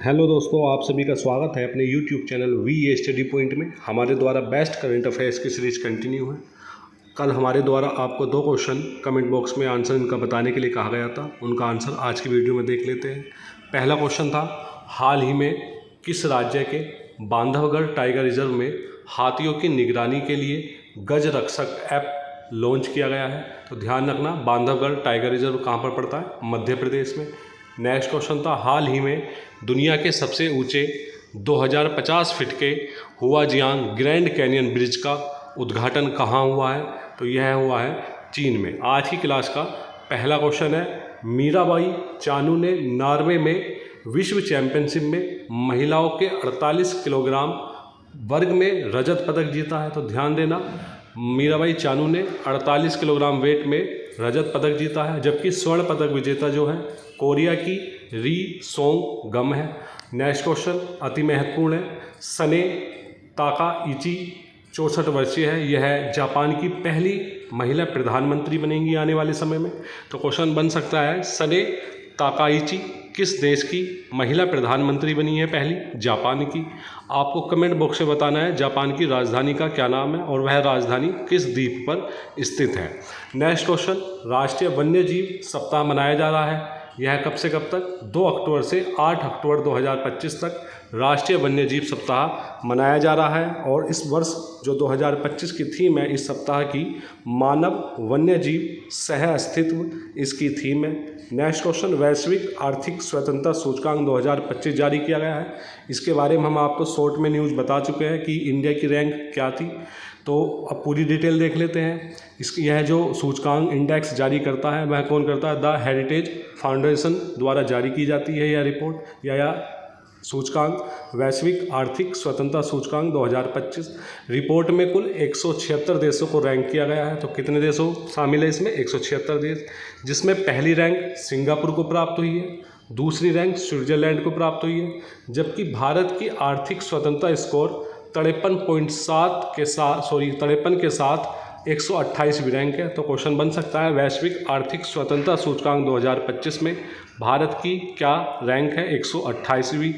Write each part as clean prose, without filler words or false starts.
Hello दोस्तों, आप सभी का स्वागत है अपने YouTube channel V A study point में। हमारे द्वारा बेस्ट करंट अफेयर्स की सीरीज कंटिन्यू है। कल हमारे द्वारा आपको 2 क्वेश्चन कमेंट बॉक्स में आंसर इनका बताने के लिए कहा गया था। उनका आंसर आज की वीडियो में देख लेते हैं। पहला क्वेश्चन था, हाल ही में किस राज्य के बांधवगढ़ टाइगर रिजर्व में हाथियों की निगरानी के लिए गज रक्षक ऐप लॉन्च किया गया है। तो ध्यान रखना, बांधवगढ़ टाइगर रिजर्व कहाँ पर पड़ता है? मध्य प्रदेश में। नेक्स्ट क्वेश्चन था, हाल ही में दुनिया के सबसे ऊंचे 2050 फीट के हुआजियांग ग्रैंड कैनियन ब्रिज का उद्घाटन कहाँ हुआ है? तो यह हुआ है चीन में। आज की क्लास का पहला क्वेश्चन है, मीराबाई चानू ने नॉर्वे में विश्व चैंपियनशिप में महिलाओं के 48 किलोग्राम वर्ग में रजत पदक जीता है। तो ध्यान देना, मीराबाई चानू ने 48 किलोग्राम वेट में रजत पदक जीता है, जबकि स्वर्ण पदक विजेता जो है कोरिया की री सोंग गम है। नेक्स्ट क्वेश्चन अति महत्वपूर्ण है, सने ताकाइची 64 वर्षीय है। यह जापान की पहली महिला प्रधानमंत्री बनेंगी आने वाले समय में। तो क्वेश्चन बन सकता है, सने ताकाइची किस देश की महिला प्रधानमंत्री बनी है पहली? जापान की। आपको कमेंट बॉक्स में बताना है जापान की राजधानी का क्या नाम है और वह राजधानी किस द्वीप पर स्थित है। नेक्स्ट क्वेश्चन, राष्ट्रीय वन्य जीव सप्ताह मनाया जा रहा है। यह कब से कब तक? 2 अक्टूबर से 8 अक्टूबर 2025 तक राष्ट्रीय वन्य जीव सप्ताह मनाया जा रहा है। और इस वर्ष जो 2025 की थीम है इस सप्ताह की, मानव वन्य जीव सह अस्तित्व इसकी थीम है। नेक्स्ट क्वेश्चन, वैश्विक आर्थिक स्वतंत्रता सूचकांक 2025 जारी किया गया है। इसके बारे में हम आपको शॉर्ट में न्यूज़ बता चुके हैं कि इंडिया की रैंक क्या थी। तो अब पूरी डिटेल देख लेते हैं। इसकी यह जो सूचकांक इंडेक्स जारी करता है वह कौन करता है? द हेरिटेज फाउंडेशन द्वारा जारी की जाती है यह रिपोर्ट या सूचकांक वैश्विक आर्थिक स्वतंत्रता सूचकांक 2025। रिपोर्ट में कुल 176 देशों को रैंक किया गया है। तो कितने देशों शामिल है इसमें? 176 देश, जिसमें पहली रैंक सिंगापुर को प्राप्त हुई है, दूसरी रैंक स्विट्जरलैंड को प्राप्त हुई है, जबकि भारत की आर्थिक स्वतंत्रता स्कोर 53 के साथ 128वीं रैंक है। तो क्वेश्चन बन सकता है, वैश्विक आर्थिक स्वतंत्रता सूचकांक 2025 में भारत की क्या रैंक है? 128वीं,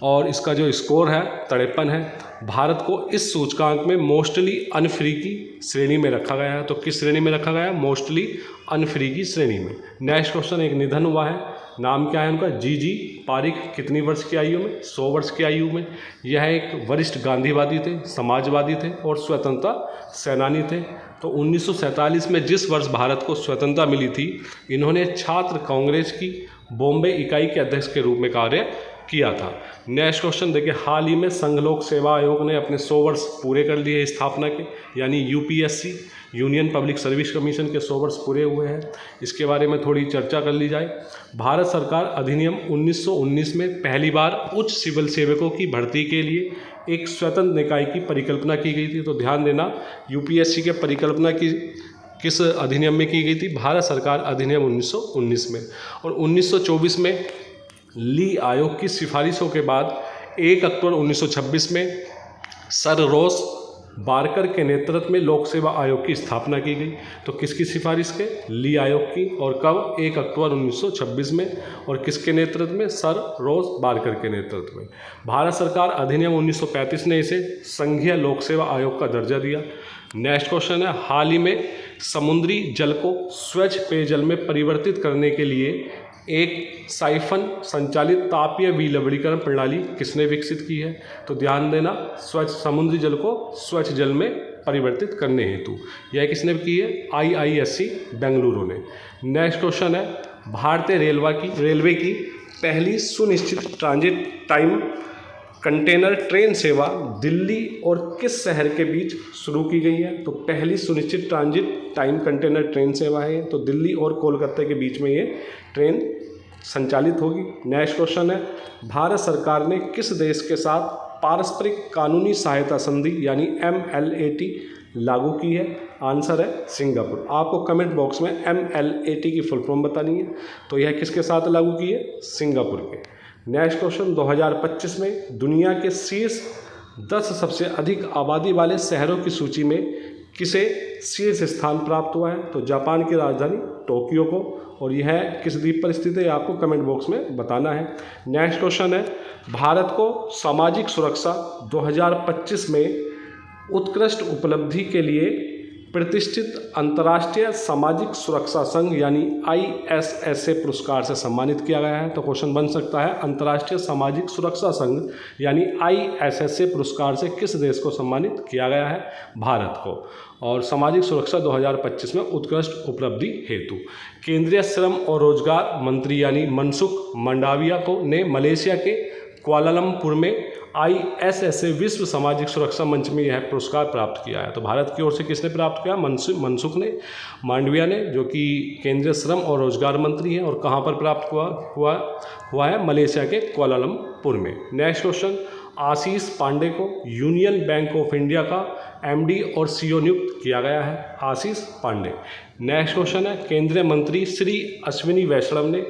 और इसका जो स्कोर है 53 है। भारत को इस सूचकांक में मोस्टली अनफ्री की श्रेणी में रखा गया है। तो किस श्रेणी में रखा गया है? मोस्टली अनफ्री की श्रेणी में। नेक्स्ट क्वेश्चन, एक निधन हुआ है, नाम क्या है उनका? जी पारिक। कितनी वर्ष की आयु में? 100 वर्ष की आयु में। यह एक वरिष्ठ गांधीवादी थे, समाजवादी थे और स्वतंत्रता सेनानी थे। तो 1947 में जिस वर्ष भारत को स्वतंत्रता मिली थी, इन्होंने छात्र कांग्रेस की बॉम्बे इकाई के अध्यक्ष के रूप में कार्य किया था। नेक्स्ट क्वेश्चन देखिए, हाल ही में संघ लोक सेवा आयोग ने अपने 100 वर्ष पूरे कर लिए स्थापना के, यानी UPSC union public service commission के 100 वर्ष पूरे हुए हैं। इसके बारे में थोड़ी चर्चा कर ली जाए। भारत सरकार अधिनियम 1919 में पहली बार उच्च सिविल सेवकों की भर्ती के लिए एक स्वतंत्र निकाय की परिकल्पना की गई थी। तो ध्यान देना, यूपीएससी के परिकल्पना की किस अधिनियम में की गई थी? भारत सरकार अधिनियम 1919 में। और 1924 में ली आयोग की सिफारिशों के बाद 1 अक्टूबर 1926 में सर रॉस बारकर के नेतृत्व में लोक सेवा आयोग की स्थापना की गई। तो किसकी सिफारिश के? ली आयोग की। और कब? 1 अक्टूबर 1926 में। और किसके नेतृत्व में? सर रॉस बारकर के नेतृत्व में। भारत सरकार अधिनियम 1935 ने इसे संघीय लोक सेवा आयोग का दर्जा दिया। नेक्स्ट क्वेश्चन है, हाल ही में समुद्री जल को स्वच्छ पेयजल में परिवर्तित करने के लिए एक साइफन संचालित तापीय विलवणीकरण प्रणाली किसने विकसित की है? तो ध्यान देना, स्वच्छ समुद्री जल को स्वच्छ जल में परिवर्तित करने हेतु यह किसने की है? IISc बेंगलुरु ने। नेक्स्ट क्वेश्चन है, भारतीय रेलवे की पहली सुनिश्चित ट्रांजिट टाइम कंटेनर ट्रेन सेवा दिल्ली और किस शहर के बीच शुरू की गई है? तो पहली सुनिश्चित ट्रांजिट टाइम कंटेनर ट्रेन सेवा है, तो दिल्ली और कोलकाता के बीच में ये ट्रेन संचालित होगी। नेक्स्ट क्वेश्चन है, भारत सरकार ने किस देश के साथ पारस्परिक कानूनी सहायता संधि यानी MLAT लागू की है? आंसर है सिंगापुर। आपको कमेंट बॉक्स में MLAT की फुल फॉर्म बतानी है। तो यह किसके साथ लागू की है? सिंगापुर के। नेक्स्ट क्वेश्चन, 2025 में दुनिया के शीर्ष 10 सबसे अधिक आबादी वाले शहरों की सूची में किसे शीर्ष स्थान प्राप्त हुआ है? तो जापान की राजधानी टोक्यो को। और यह किस द्वीप पर स्थित है आपको कमेंट बॉक्स में बताना है। नेक्स्ट क्वेश्चन है, भारत को सामाजिक सुरक्षा 2025 में उत्कृष्ट उपलब्धि के लिए प्रतिष्ठित अंतर्राष्ट्रीय सामाजिक सुरक्षा संघ यानी ISSA पुरस्कार से सम्मानित किया गया है। तो क्वेश्चन बन सकता है, अंतर्राष्ट्रीय सामाजिक सुरक्षा संघ यानी ISSA पुरस्कार से किस देश को सम्मानित किया गया है? भारत को। और सामाजिक सुरक्षा 2025 में उत्कृष्ट उपलब्धि हेतु केंद्रीय श्रम और रोजगार मंत्री यानी मनसुख मंडाविया ने मलेशिया के कुआलालंपुर में ISSA विश्व सामाजिक सुरक्षा मंच में यह पुरस्कार प्राप्त किया है। तो भारत की ओर से किसने प्राप्त किया? मनसुख ने मांडविया ने, जो कि केंद्रीय श्रम और रोजगार मंत्री हैं। और कहाँ पर प्राप्त हुआ है? मलेशिया के कुआलालंपुर में। नेक्स्ट क्वेश्चन, आशीष पांडे को यूनियन बैंक ऑफ इंडिया का MD और CEO नियुक्त किया गया है। आशीष पांडे। नेक्स्ट क्वेश्चन है, केंद्रीय मंत्री श्री अश्विनी वैष्णव ने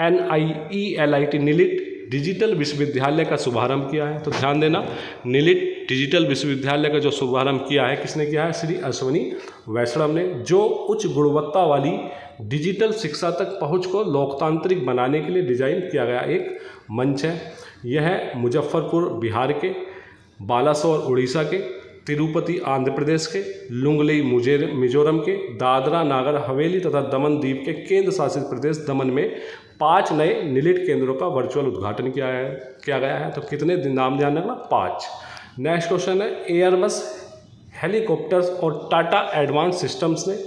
NIELIT निलिट डिजिटल विश्वविद्यालय का शुभारंभ किया है। तो ध्यान देना, निलिट डिजिटल विश्वविद्यालय का जो शुभारंभ किया है किसने किया है? श्री अश्विनी वैष्णव ने, जो उच्च गुणवत्ता वाली डिजिटल शिक्षा तक पहुंच को लोकतांत्रिक बनाने के लिए डिजाइन किया गया एक मंच है। यह मुजफ्फरपुर बिहार के, बालासोर उड़ीसा के, तिरुपति आंध्र प्रदेश के, लुंगलेई मिजोरम के, दादरा नागर हवेली तथा दमन द्वीप के केंद्र शासित प्रदेश दमन में 5 नए निलिट केंद्रों का वर्चुअल उद्घाटन किया गया है। तो कितने नाम ध्यान रखना? 5। नेक्स्ट क्वेश्चन है, एयरबस हेलीकॉप्टर्स और टाटा एडवांस सिस्टम्स ने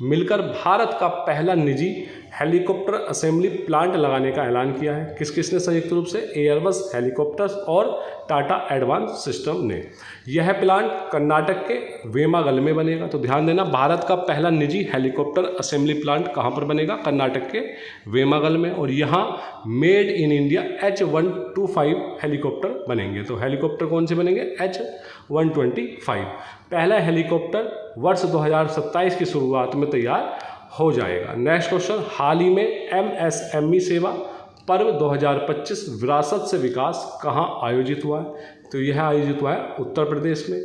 मिलकर भारत का पहला निजी हेलीकॉप्टर असेंबली प्लांट लगाने का ऐलान किया है। किसने संयुक्त रूप से? एयरबस हेलीकॉप्टर्स और टाटा एडवांस सिस्टम ने। यह प्लांट कर्नाटक के वेमागल में बनेगा। तो ध्यान देना, भारत का पहला निजी हेलीकॉप्टर असेंबली प्लांट कहाँ पर बनेगा? कर्नाटक के वेमागल में। और यहाँ made in India H125 helicopter बनेंगे। तो हेलीकॉप्टर कौन से बनेंगे? H125। पहला हेलीकॉप्टर वर्ष 2027 की शुरुआत में तैयार हो जाएगा। नेक्स्ट क्वेश्चन, हाल ही में MSME सेवा पर्व 2025 विरासत से विकास कहाँ आयोजित हुआ है? तो यह आयोजित हुआ है उत्तर प्रदेश में।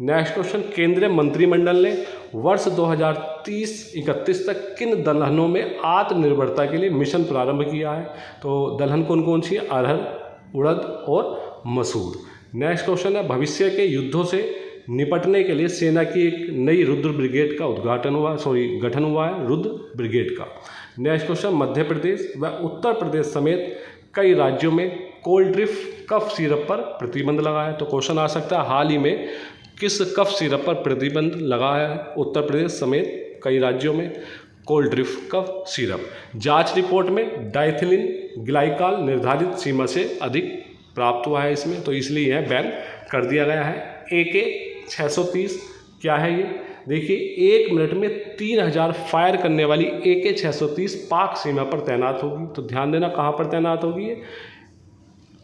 नेक्स्ट क्वेश्चन, केंद्रीय मंत्रिमंडल ने वर्ष 2030-31 तक किन दलहनों में आत्मनिर्भरता के लिए मिशन प्रारंभ किया है? तो दलहन कौन कौन सी है? अरहर, उड़द और मसूर। नेक्स्ट क्वेश्चन है, भविष्य के युद्धों से निपटने के लिए सेना की एक नई रुद्र ब्रिगेड का गठन हुआ है, रुद्र ब्रिगेड का। नेक्स्ट क्वेश्चन, मध्य प्रदेश व उत्तर प्रदेश समेत कई राज्यों में कोल्ड ड्रिफ्ट कफ सिरप पर प्रतिबंध लगा है। तो क्वेश्चन आ सकता है, हाल ही में किस कफ सिरप पर प्रतिबंध लगा है उत्तर प्रदेश समेत कई राज्यों में? Coldrif cough syrup. जांच रिपोर्ट में डाइथिलिन ग्लाइकॉल निर्धारित सीमा से अधिक प्राप्त हुआ है इसमें, तो इसलिए यह बैन कर दिया गया है। AK-630 क्या है ये? देखिए, 1 मिनट में 3000 फायर करने वाली AK-630 पाक सीमा पर तैनात होगी। तो ध्यान देना, कहाँ पर तैनात होगी ये?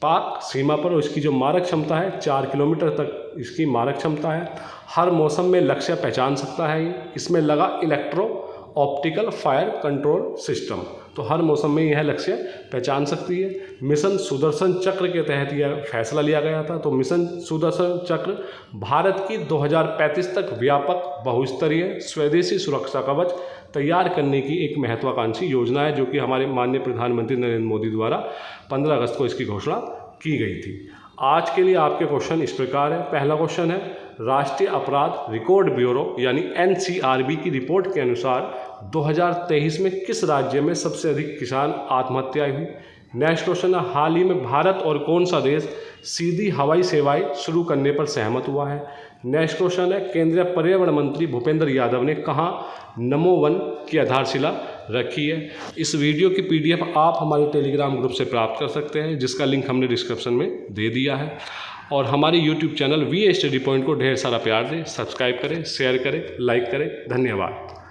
पाक सीमा पर। और इसकी जो मारक क्षमता है 4 किलोमीटर तक इसकी मारक क्षमता है। हर मौसम में लक्ष्य पहचान सकता है ये। इसमें लगा electro optical fire control system. तो हर मौसम में यह लक्ष्य पहचान सकती है। मिशन सुदर्शन चक्र के तहत यह फैसला लिया गया था। तो मिशन सुदर्शन चक्र भारत की 2035 तक व्यापक बहुस्तरीय स्वदेशी सुरक्षा कवच तैयार करने की एक महत्वाकांक्षी योजना है, जो कि हमारे माननीय प्रधानमंत्री नरेंद्र मोदी द्वारा 15 अगस्त को इसकी घोषणा की गई थी। आज के लिए आपके क्वेश्चन इस प्रकार है। पहला क्वेश्चन है, राष्ट्रीय अपराध रिकॉर्ड ब्यूरो यानी NCRB की रिपोर्ट के अनुसार 2023 में किस राज्य में सबसे अधिक किसान आत्महत्याएं हुई? नेक्स्ट क्वेश्चन है, हाल ही में भारत और कौन सा देश सीधी हवाई सेवाएं शुरू करने पर सहमत हुआ है? नेक्स्ट क्वेश्चन है, केंद्रीय पर्यावरण मंत्री भूपेंद्र यादव ने कहाँ नमो वन की आधारशिला रखी है? इस वीडियो की PDF आप हमारे टेलीग्राम ग्रुप से प्राप्त कर सकते हैं, जिसका लिंक हमने डिस्क्रिप्शन में दे दिया है। और हमारे YouTube channel VA study point को ढेर सारा प्यार दें, सब्सक्राइब करें, शेयर करें, लाइक करें। धन्यवाद।